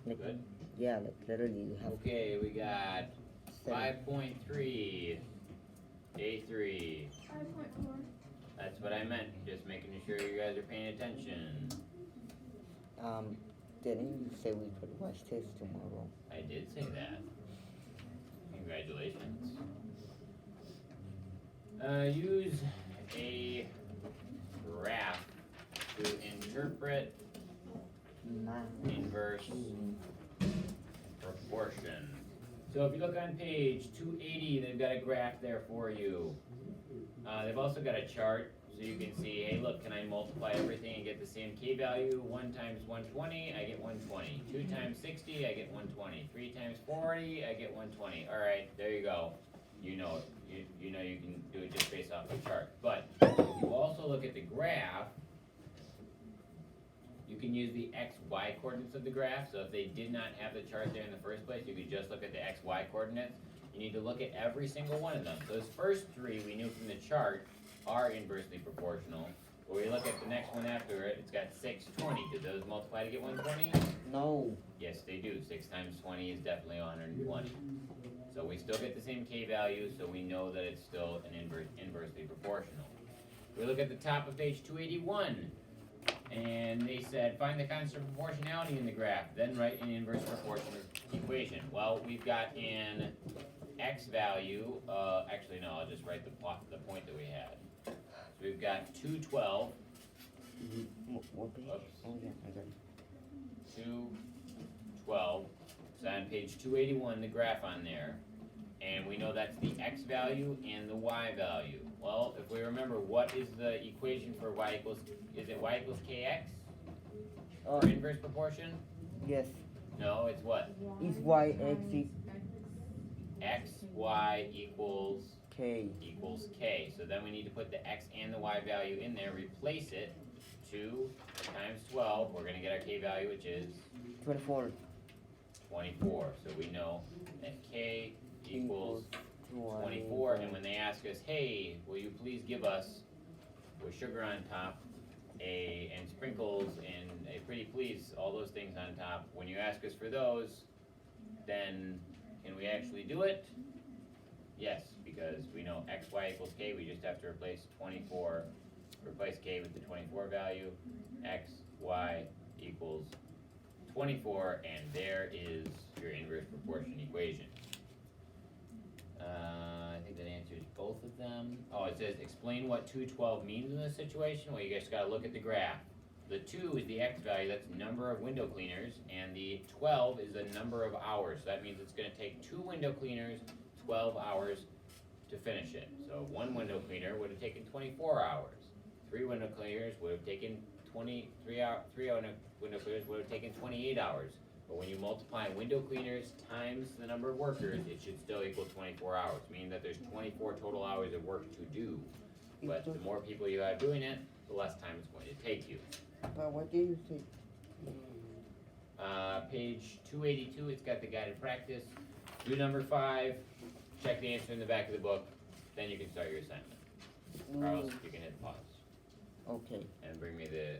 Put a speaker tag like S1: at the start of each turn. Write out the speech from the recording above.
S1: Like,
S2: Good.
S1: yeah, like literally you have
S2: Okay, we got
S1: 7.
S2: 5.3, A3.
S3: 5.4.
S2: That's what I meant, just making sure you guys are paying attention.
S1: Didn't you say we could watch this tomorrow?
S2: I did say that. Congratulations. Use a graph to interpret inverse proportion. So if you look on page 280, they've got a graph there for you. They've also got a chart, so you can see, hey look, can I multiply everything and get the same k value? 1 times 120, I get 120. 2 times 60, I get 120. 3 times 40, I get 120. Alright, there you go. You know it. You know you can do it just based off the chart. But if you also look at the graph, you can use the x, y coordinates of the graph. So if they did not have the chart there in the first place, you could just look at the x, y coordinates. You need to look at every single one of them. Those first three we knew from the chart are inversely proportional. But we look at the next one after it, it's got 6, 20. Do those multiply to get 120?
S1: No.
S2: Yes, they do. 6 times 20 is definitely 120. So we still get the same k value, so we know that it's still an inversely proportional. We look at the top of page 281, and they said, find the constant of proportionality in the graph, then write an inverse proportional equation. Well, we've got an x value, actually no, I'll just write the point that we had. So we've got 212,
S1: What page?
S2: Oops.
S1: Oh yeah, I got it.
S2: 212, so on page 281, the graph on there, and we know that's the x value and the y value. Well, if we remember, what is the equation for y equals, is it y equals kx?
S1: Oh,
S2: For inverse proportion?
S1: yes.
S2: No, it's what?
S1: Is y x
S2: X, y equals
S1: k?
S2: k. So then we need to put the x and the y value in there, replace it. 2 times 12, we're going to get our k value, which is
S1: 24.
S2: 24. So we know that k equals 24, and when they ask us, hey, will you please give us, with sugar on top, and sprinkles, and a pretty please, all those things on top, when you ask us for those, then can we actually do it? Yes, because we know x, y equals k, we just have to replace k with the 24 value, x, y equals 24, and there is your inverse proportion equation. I think that answers both of them. Oh, it says explain what 212 means in this situation. Well, you guys gotta look at the graph. The 2 is the x value, that's the number of window cleaners, and the 12 is the number of hours. So that means it's gonna take 2 window cleaners 12 hours to finish it. So 1 window cleaner would have taken 24 hours. 3 window cleaners would have taken 3 window cleaners would have taken 28 hours. But when you multiply window cleaners times the number of workers, it should still equal 24 hours, meaning that there's 24 total hours of work to do. But the more people you have doing it, the less time it's going to take you.
S1: But what do you think?
S2: Page 282, it's got the guided practice. Do number 5, check the answer in the back of the book, then you can start your assignment. Carlos, you can hit pause
S1: Okay.
S2: and bring me the